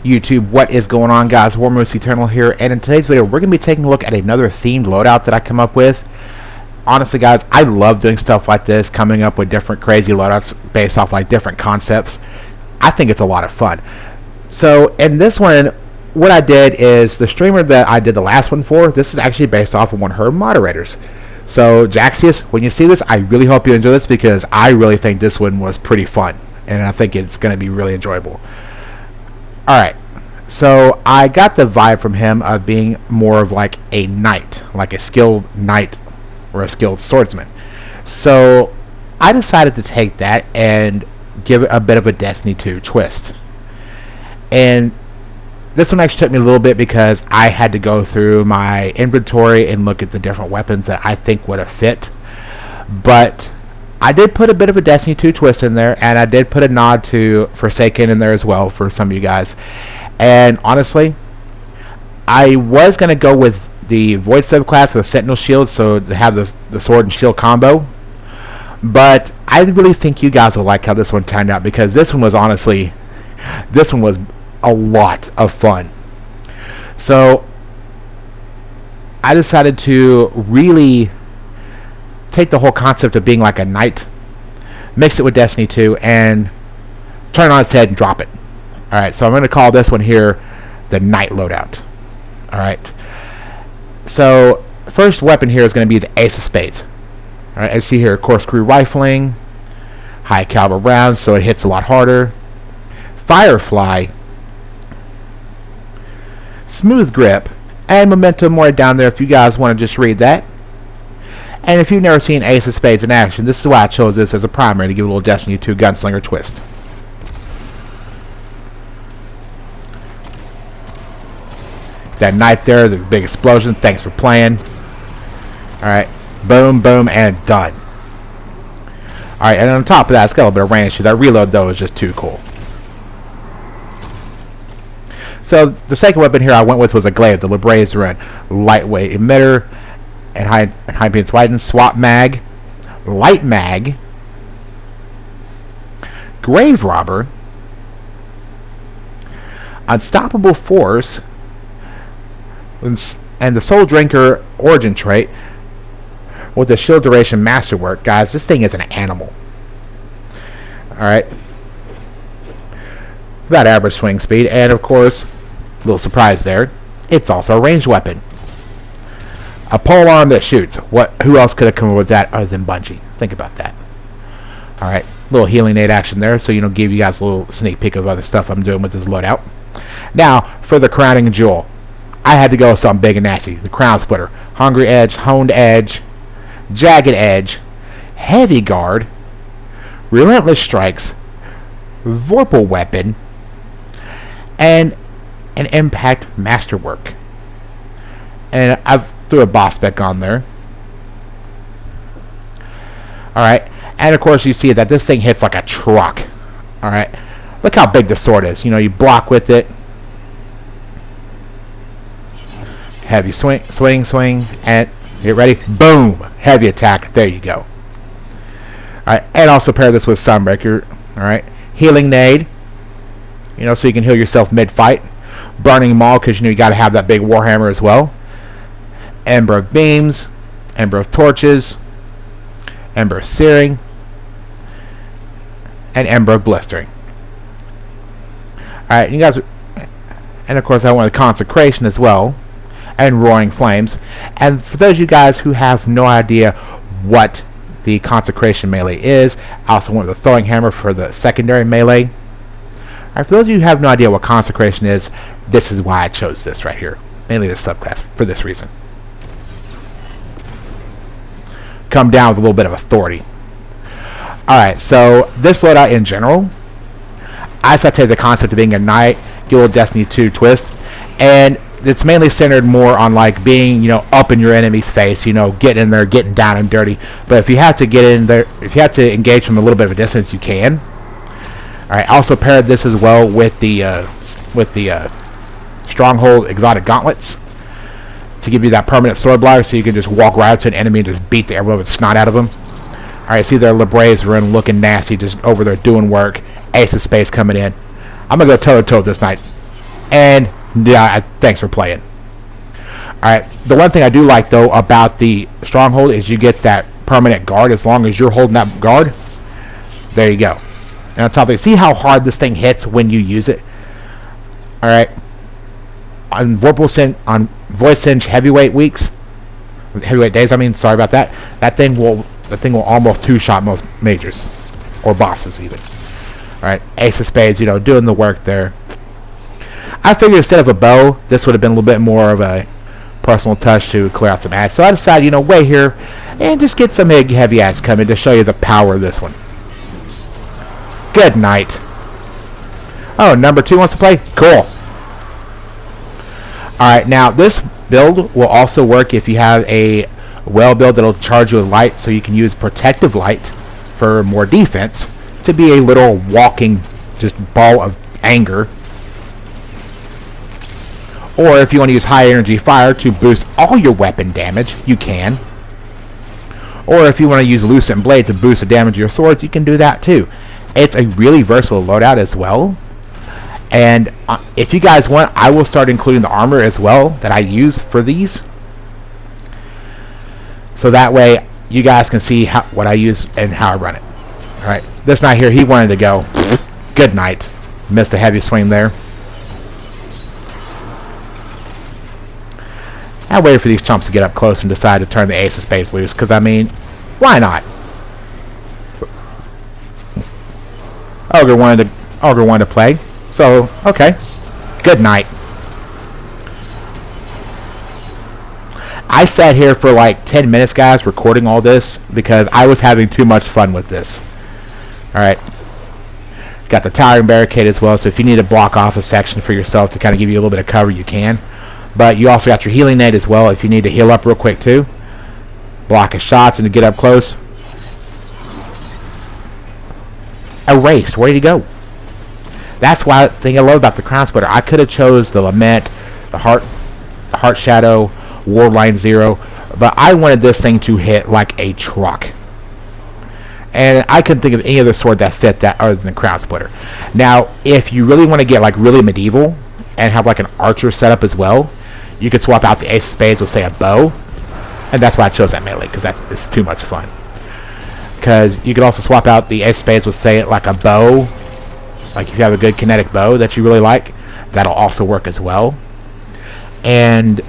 YouTube, what is going on, guys? Warmoose Eternal here, and in today's video we're going to be taking a look at another themed loadout that I come up with. Honestly, guys, I love doing stuff like this, coming up with different crazy loadouts based off like different concepts. I think it's a lot of fun. So in this one, what I did is the streamer that I did the last one for, this is actually based off of one of her moderators. So Jaxius, when you see this, I really hope you enjoy this because I really think this one was pretty fun, and I think it's going to be really enjoyable. Alright, so I got the vibe from him of being more of like a knight, like a skilled knight or a skilled swordsman. So I decided to take that and give it a bit of a Destiny 2 twist. And this one actually took me a little bit because I had to go through my inventory and look at the different weapons that I think would have fit. But I did put a bit of a Destiny 2 twist in there, and I did put a nod to Forsaken in there as well for some of you guys. And honestly, I was going to go with the Void subclass with a Sentinel Shield, so to have the sword and shield combo. But I really think you guys will like how this one turned out, because this one was honestly, this one was a lot of fun. So I decided to really take the whole concept of being like a knight, mix it with Destiny 2, and turn it on its head and drop it. Alright, so I'm going to call this one here the Knight Loadout. Alright, so first weapon here is going to be the Ace of Spades. Alright, as you see here, corkscrew rifling, high caliber rounds, so it hits a lot harder. Firefly, smooth grip, and momentum more down there if you guys want to just read that. And if you've never seen Ace of Spades in action, this is why I chose this as a primary, to give a little Destiny 2 gunslinger twist. That knight there, the big explosion, thanks for playing. Alright, boom, boom, and done. Alright, and on top of that, it's got a little bit of range to that. Reload, though, is just too cool. So the second weapon here I went with was a glaive, the Libraze Run. Lightweight emitter and high impedance widen, swap mag, light mag, grave robber, unstoppable force, and the soul drinker origin trait with the shield duration masterwork. Guys, this thing is an animal. Alright, about average swing speed, and of course, a little surprise there, it's also a ranged weapon. A pole arm that shoots. Who else could have come up with that other than Bungie? Think about that. Alright, little healing aid action there, so give you guys a little sneak peek of other stuff I'm doing with this loadout. Now, for the crowning jewel, I had to go with something big and nasty. The Crown Splitter. Hungry Edge, Honed Edge, Jagged Edge, Heavy Guard, Relentless Strikes, Vorpal Weapon, and an Impact Masterwork. And I've threw a boss spec on there. Alright, and of course you see that this thing hits like a truck. Alright, look how big the sword is. You block with it. Heavy swing, and get ready. Boom! Heavy attack. There you go. Alright, and also pair this with Sunbreaker. Alright, Healing Nade. So you can heal yourself mid-fight. Burning Maul, because you got to have that big Warhammer as well. Ember of Beams, Ember of Torches, Ember of Searing, and Ember of Blistering. Alright, you guys, and of course I wanted Consecration as well, and Roaring Flames. And for those of you guys who have no idea what the Consecration melee is, I also wanted the Throwing Hammer for the secondary melee. Alright, for those of you who have no idea what Consecration is, this is why I chose this right here. Mainly this subclass, for this reason. Come down with a little bit of authority. Alright, so this loadout in general, I decided to take the concept of being a knight, give a little Destiny 2 twist, and it's mainly centered more on like being, up in your enemy's face, getting in there, getting down and dirty. But if you have to get in there, if you have to engage from a little bit of a distance, you can. Alright, also paired this as well with the Stronghold Exotic Gauntlets to give you that permanent sword blocker, so you can just walk right up to an enemy and just beat the everyone snot out of them. Alright, see their Libraze Run looking nasty, just over there doing work. Ace of Spades coming in. I'm going to go toe-to-toe this night. And yeah, thanks for playing. Alright, the one thing I do like though about the stronghold is you get that permanent guard as long as you're holding that guard. There you go. And on top of it, see how hard this thing hits when you use it? Alright. On voice cinch heavyweight days, I mean, sorry about that. That thing will almost two-shot most majors. Or bosses even. Alright, Ace of Spades, you know, doing the work there. I figured instead of a bow, this would have been a little bit more of a personal touch to clear out some ads. So I decided, you know, wait here and just get some big heavy ads coming to show you the power of this one. Good night. Oh, number 2 wants to play? Cool. Alright, now this build will also work if you have a well build that'll charge you with light, so you can use protective light for more defense to be a little walking just ball of anger. Or if you want to use high energy fire to boost all your weapon damage, you can. Or if you want to use Lucent Blade to boost the damage of your swords, you can do that too. It's a really versatile loadout as well. And if you guys want, I will start including the armor as well that I use for these. So that way you guys can see what I use and how I run it. Alright, this knight here, he wanted to go. Good night. Missed a heavy swing there. I waited for these chumps to get up close and decide to turn the Ace of Spades loose, because I mean, why not? Ogre wanted to play, so okay. Good night. I sat here for like 10 minutes, guys, recording all this because I was having too much fun with this. Alright. Got the towering barricade as well, so if you need to block off a section for yourself to kind of give you a little bit of cover, you can. But you also got your healing net as well if you need to heal up real quick too. Block his shots and to get up close. Erased. Where did he go? That's why the thing I love about the Crown Splitter. I could have chose the Lament, the Heart Shadow, Warline Zero, but I wanted this thing to hit like a truck. And I couldn't think of any other sword that fit that other than the Crown Splitter. Now, if you really want to get like really medieval and have like an archer setup as well, you could swap out the Ace of Spades with, say, a bow. And that's why I chose that melee, because that is too much fun. Because you could also swap out the Ace of Spades with, say, like a bow. Like if you have a good kinetic bow that you really like, that'll also work as well. And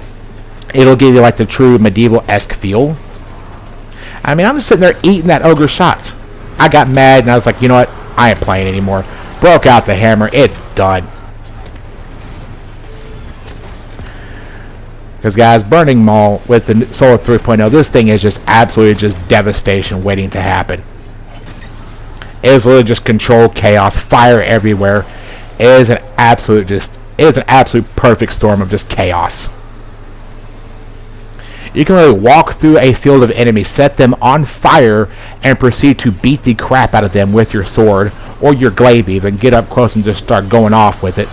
it'll give you like the true medieval-esque feel. I mean, I'm just sitting there eating that ogre shots. I got mad and I was like, you know what? I ain't playing anymore. Broke out the hammer. It's done. Because guys, Burning Maul with the Solar 3.0, this thing is just absolutely just devastation waiting to happen. It is literally just control chaos, fire everywhere. It is an absolute perfect storm of just chaos. You can really walk through a field of enemies, set them on fire, and proceed to beat the crap out of them with your sword or your glaive even. Get up close and just start going off with it.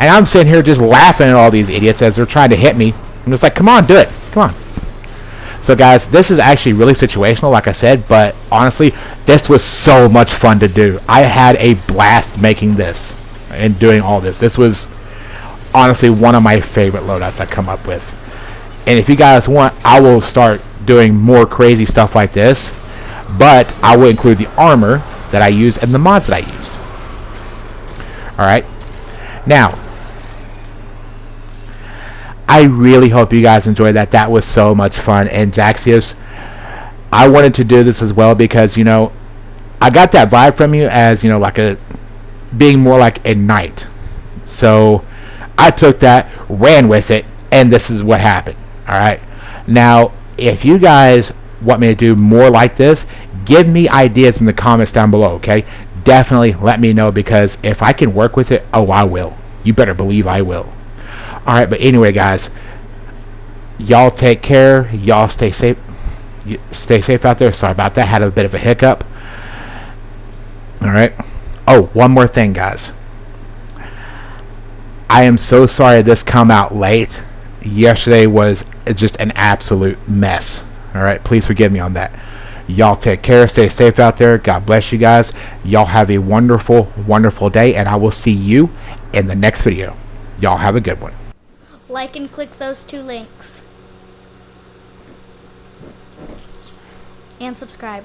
And I'm sitting here just laughing at all these idiots as they're trying to hit me. I'm just like, come on, do it. Come on. So guys, this is actually really situational, like I said, but honestly, this was so much fun to do. I had a blast making this and doing all this. This was honestly one of my favorite loadouts I come up with. And if you guys want, I will start doing more crazy stuff like this, but I will include the armor that I use and the mods that I used. Alright. Now, I really hope you guys enjoyed that. That was so much fun. And Jaxius, I wanted to do this as well because, you know, I got that vibe from you as, you know, like being more like a knight. So I took that, ran with it, and this is what happened. Alright. Now, if you guys want me to do more like this, give me ideas in the comments down below, okay? Definitely let me know, because if I can work with it, oh, I will. You better believe I will. Alright, but anyway, guys, y'all take care. Y'all stay safe. Stay safe out there. Sorry about that. Had a bit of a hiccup. Alright. Oh, one more thing, guys. I am so sorry this come out late. Yesterday was just an absolute mess. Alright, please forgive me on that. Y'all take care. Stay safe out there. God bless you guys. Y'all have a wonderful, wonderful day, and I will see you in the next video. Y'all have a good one. Like and click those 2 links. And subscribe.